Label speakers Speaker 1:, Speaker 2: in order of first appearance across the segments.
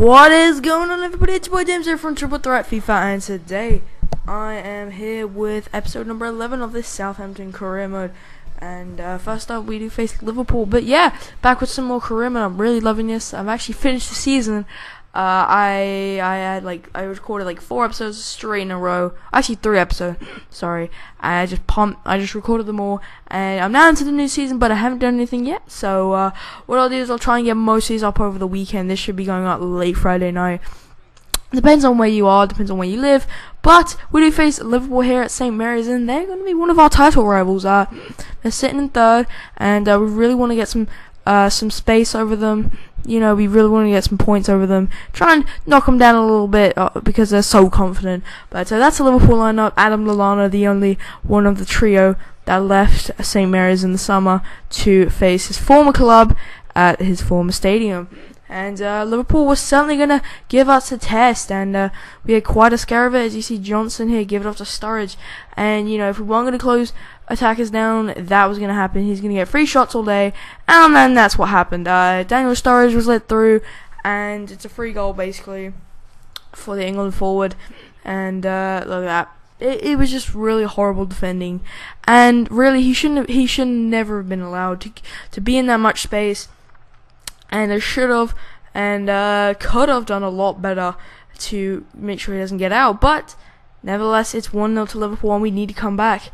Speaker 1: What is going on, everybody? It's your boy James here from Triple Threat FIFA, and today I am here with episode number 11 of this Southampton Career Mode. And first up, we do face Liverpool. But yeah, back with some more Career Mode. I'm really loving this. I've actually finished the season. I recorded like 4 episodes straight in a row. Actually 3 episodes. Sorry. I just recorded them all, and I'm now into the new season, but I haven't done anything yet. So what I'll do is I'll try and get most of these up over the weekend. This should be going up late Friday night. Depends on where you are, depends on where you live. But we do face Liverpool here at St. Mary's, and they're going to be one of our title rivals. They're sitting in 3rd, and we really want to get some space over them. You know, we really want to get some points over them. Try and knock them down a little bit because they're so confident. But that's a Liverpool lineup. Adam Lallana, the only one of the trio that left St. Mary's in the summer to face his former club at his former stadium. And Liverpool was certainly going to give us a test, and we had quite a scare of it. As you see Johnson here give it off to Sturridge, and you know, if we weren't going to close attackers down, that was going to happen. He's going to get free shots all day, and then that's what happened. Daniel Sturridge was let through, and it's a free goal basically for the England forward. And look at that. It was just really horrible defending, and really he should never have been allowed to be in that much space. And they should have and could have done a lot better to make sure he doesn't get out. But nevertheless, it's 1-0 to Liverpool, and we need to come back.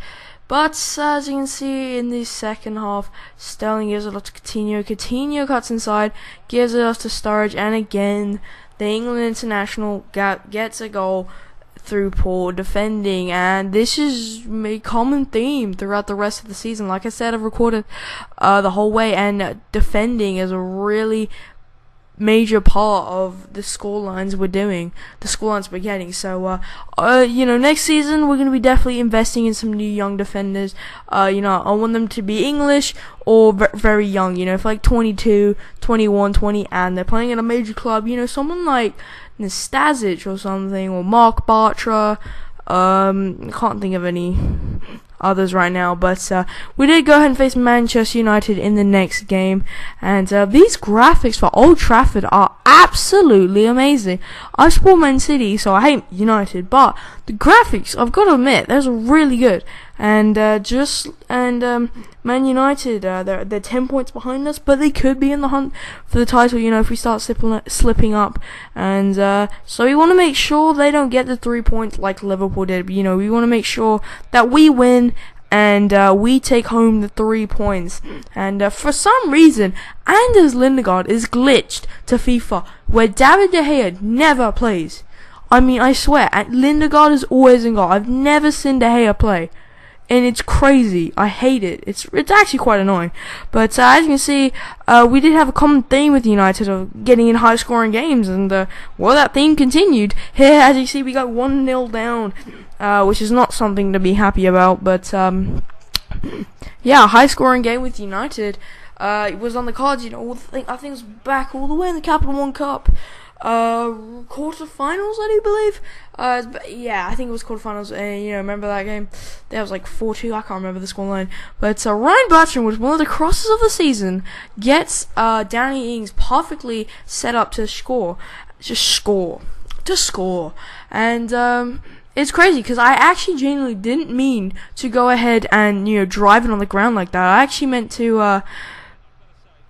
Speaker 1: But as you can see in the second half, Sterling gives it off to Coutinho. Coutinho cuts inside, gives it off to Sturridge, and again, the England international gets a goal through poor defending, and this is a common theme throughout the rest of the season. Like I said, I've recorded the whole way, and defending is a really major part of the scorelines we're getting. So you know, next season we're going to be definitely investing in some new young defenders. You know, I want them to be English or very young, you know, if like 22, 21, 20, and they're playing in a major club, you know, someone like Nastasic or something, or Mark Bartra. I can't think of any others right now, but we did go ahead and face Manchester United in the next game, and these graphics for Old Trafford are absolutely amazing. I support Man City, so I hate United, but the graphics, I've got to admit, they're really good. And Man United, they're 10 points behind us, but they could be in the hunt for the title, you know, if we start slipping up. And so we want to make sure they don't get the 3 points like Liverpool did. You know, we want to make sure that we win and we take home the 3 points. And for some reason, Anders Lindegaard is glitched to FIFA, where David De Gea never plays. I mean, I swear, Lindegaard is always in goal. I've never seen De Gea play, and it's crazy. I hate it. It's actually quite annoying. But as you can see, we did have a common theme with United of getting in high-scoring games, and well, that theme continued. Here, as you see, we got 1-0 down, which is not something to be happy about. But yeah, a high-scoring game with United. It was on the cards. You know, I think it was back all the way in the Capital One Cup. Quarterfinals, I do believe. Yeah, I think it was quarterfinals. You know, remember that game? That was like 4-2. I can't remember the scoreline. But Ryan Bertrand, with one of the crosses of the season, gets Danny Ings perfectly set up to score. And it's crazy because I actually genuinely didn't mean to go ahead and, you know, drive it on the ground like that. I actually meant to.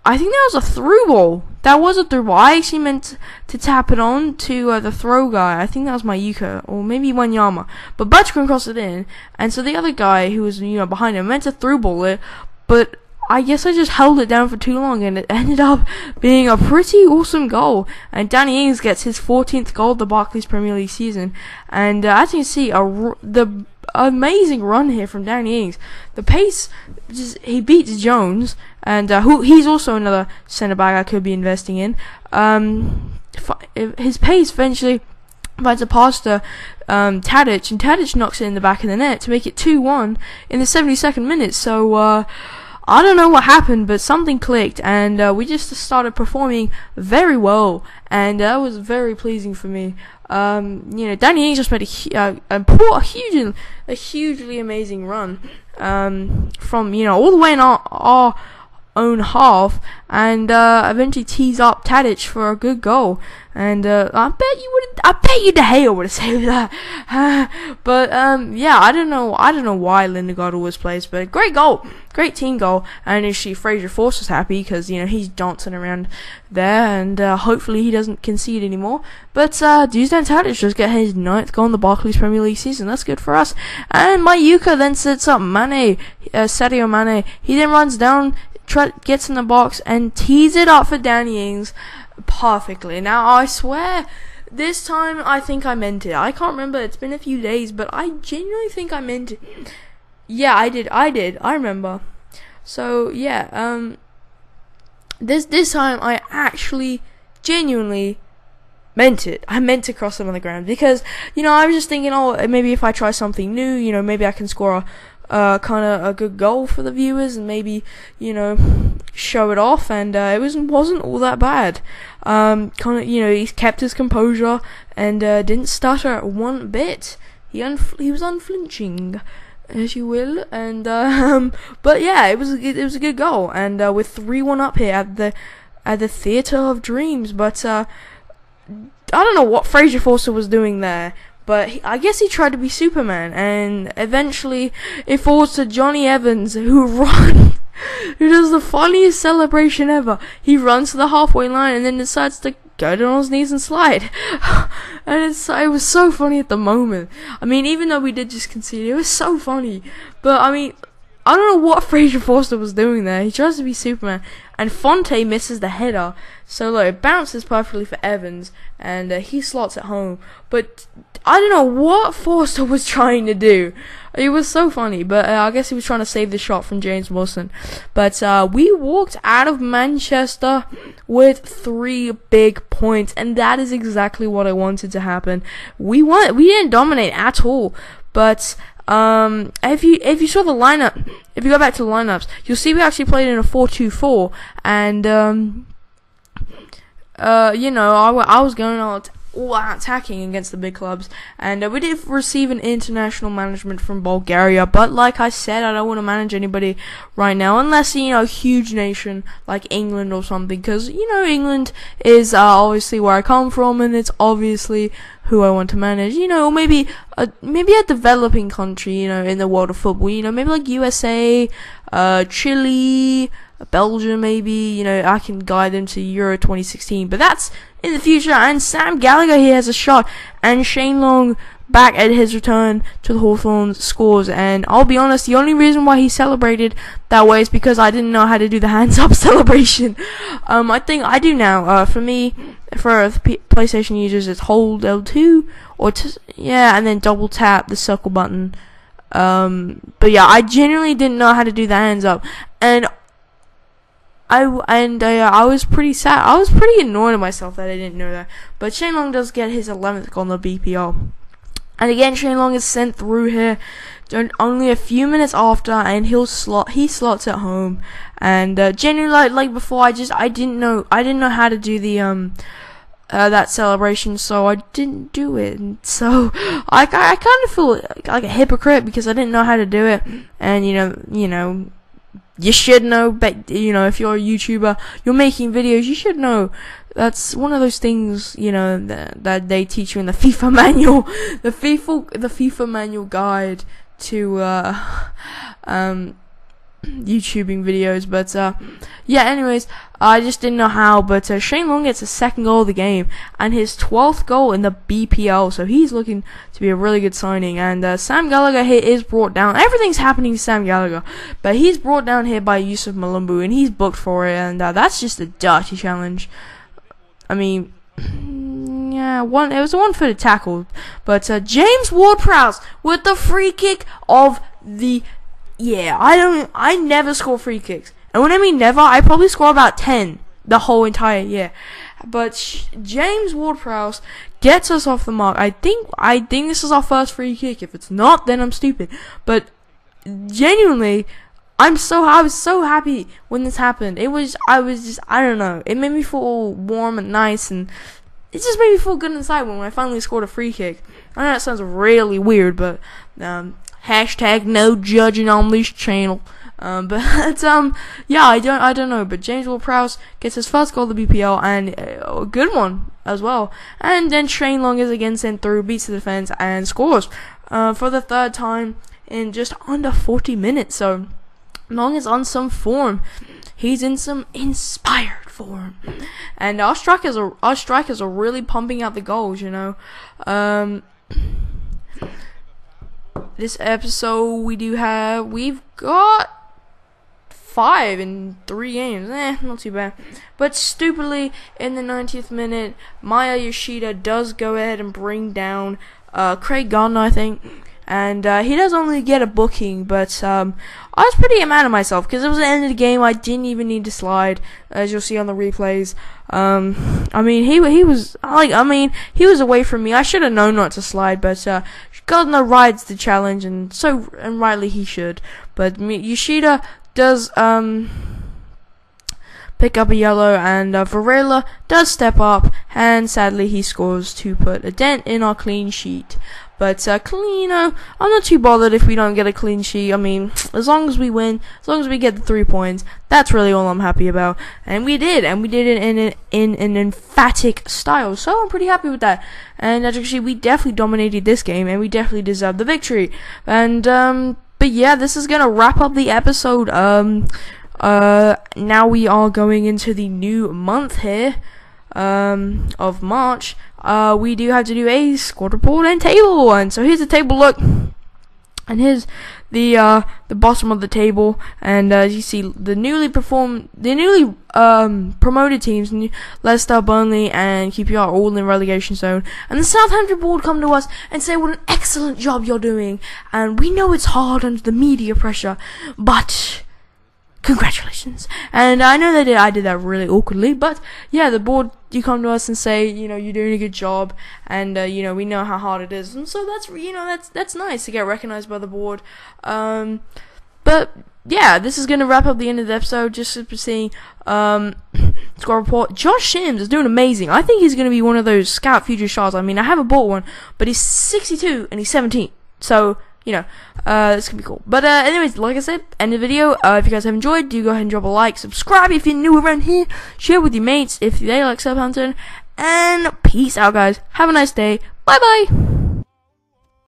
Speaker 1: I think that was a through ball. That was a through ball. I actually meant to tap it on to the throw guy. I think that was Mayuka, or maybe Wanyama. But Bertrand crossed it in, and so the other guy who was, you know, behind him meant to through ball it, but I guess I just held it down for too long, and it ended up being a pretty awesome goal. And Danny Ings gets his 14th goal of the Barclays Premier League season. And as you can see, the amazing run here from Danny Ings. The pace, he beats Jones, and he's also another centre back I could be investing in. His pace eventually finds a pass to Tadic, and Tadic knocks it in the back of the net to make it 2-1 in the 72nd minute. So I don't know what happened, but something clicked, and we just started performing very well, and that was very pleasing for me. You know, Danny Ings just made a hugely amazing run from, you know, all the way in our own half and eventually tees up Tadic for a good goal. And I bet you De Gea would have saved that. But yeah, I don't know why Lindegaard always plays, but great goal, great team goal. And actually, Fraser Forster's happy because he's dancing around there, and hopefully he doesn't concede anymore. But Dusan Tadic just get his 9th goal in the Barclays Premier League season. That's good for us. And Mayuka then sets up Sadio Mane. He then runs down, gets in the box and tees it up for Danny Ings perfectly. Now I swear, this time I think I meant it. I can't remember. It's been a few days, but I genuinely think I meant it. Yeah, I did. I remember. So yeah, this time I actually genuinely meant it. I meant to cross them on the ground because I was just thinking, oh, maybe if I try something new, maybe I can score kind of a good goal for the viewers and maybe show it off. And it wasn't all that bad. He kept his composure and didn't stutter one bit. He was unflinching, as you will. And but yeah, it was a good goal. And we're 3-1 up here at the Theatre of Dreams. But I don't know what Fraser Forster was doing there. But I guess he tried to be Superman, and eventually it falls to Johnny Evans, who does the funniest celebration ever. He runs to the halfway line and then decides to go down on his knees and slide. And it was so funny at the moment. I mean, even though we did just concede, it was so funny. But I mean, I don't know what Fraser Forster was doing there. He tries to be Superman, and Fonte misses the header. So look, it bounces perfectly for Evans, and he slots it home. But I don't know what Forster was trying to do. It was so funny, but I guess he was trying to save the shot from James Wilson. But we walked out of Manchester with 3 big points, and that is exactly what I wanted to happen. We didn't dominate at all, but if you saw the lineup, if you go back to the lineups, you'll see we actually played in a 4-2-4, and I was going out all out attacking against the big clubs, and we did receive an international management from Bulgaria, but like I said, I don't want to manage anybody right now unless a huge nation like England or something, because England is obviously where I come from, and it's obviously who I want to manage, or maybe a developing country, in the world of football, maybe like USA, Chile, Belgium, maybe, I can guide them to Euro 2016, but that's in the future. And Sam Gallagher here has a shot, and Shane Long, back at his return to the Hawthorns, scores. And I'll be honest, the only reason why he celebrated that way is because I didn't know how to do the hands up celebration. I think I do now. For me, for PlayStation users, it's hold L2 and then double tap the circle button. But yeah, I genuinely didn't know how to do the hands up, and I was pretty sad. I was pretty annoyed at myself that I didn't know that. But Shane Long does get his 11th goal on the BPL. And again, Shane Long is sent through here only a few minutes after, and he slots it home. And genuinely, like before, I didn't know how to do the that celebration, so I didn't do it. And so I kind of feel like a hypocrite because I didn't know how to do it. And you should know, but if you're a YouTuber, you're making videos, you should know. That's one of those things, that they teach you in the FIFA manual, the FIFA manual guide to YouTubing videos. But yeah, anyways, I just didn't know how. But Shane Long gets his 2nd goal of the game and his 12th goal in the BPL, so he's looking to be a really good signing. And Sam Gallagher here is brought down. Everything's happening to Sam Gallagher, but he's brought down here by Yusuf Malumbu, and he's booked for it. And that's just a dirty challenge. I mean, yeah, it was a 1-footed tackle, but James Ward-Prowse with the free kick of the year. I never score free kicks, and when I mean never, I probably score about 10 the whole entire year. But James Ward-Prowse gets us off the mark. I think this is our first free kick. If it's not, then I'm stupid. But genuinely, I was so happy when this happened. I don't know. It made me feel warm and nice, and it just made me feel good inside when I finally scored a free kick. I know that sounds really weird, but hashtag no judging on this channel. But yeah, I don't know. But James Ward-Prowse gets his first goal of the BPL, and a good one as well. And then Shane Long is again sent through, beats the defense, and scores for the third time in just under 40 minutes. So Long is on some form. He's in some inspired form, and our strikers are really pumping out the goals. This episode we've got 5 in 3 games. Not too bad. But stupidly, in the 90th minute, Maya Yoshida does go ahead and bring down Craig Gardner, I think. And he does only get a booking, but I was pretty mad at myself because it was the end of the game. I didn't even need to slide, as you'll see on the replays. I mean, he was away from me. I should have known not to slide, but Gardner rides the challenge, and rightly he should. But Yoshida does pick up a yellow, and Varela does step up, and sadly he scores to put a dent in our clean sheet. But I'm not too bothered if we don't get a clean sheet. I mean, as long as we win, as long as we get the 3 points, that's really all I'm happy about. And we did it in an emphatic style. So I'm pretty happy with that. And actually, we definitely dominated this game, and we definitely deserved the victory. And but yeah, this is gonna wrap up the episode. Now we are going into the new month here, of March. We do have to do a squad report and table one. So here's the table look, and here's the bottom of the table. And as you see, the newly promoted teams, Leicester, Burnley, and QPR, are all in relegation zone. And the Southampton board come to us and say what an excellent job you're doing. And we know it's hard under the media pressure, but congratulations. And I know that I did that really awkwardly, but yeah, the board, you come to us and say, you're doing a good job, and we know how hard it is, and so that's nice to get recognized by the board. But yeah, this is gonna wrap up the end of the episode. Just for seeing squad report. Josh Sims is doing amazing. I think he's gonna be one of those scout future shots. I mean, I haven't bought one, but he's 62 and he's 17, so this could be cool. But anyways, like I said, end of the video. If you guys have enjoyed, do go ahead and drop a like, subscribe if you're new around here, share with your mates if they like Southampton, and peace out, guys. Have a nice day. Bye bye.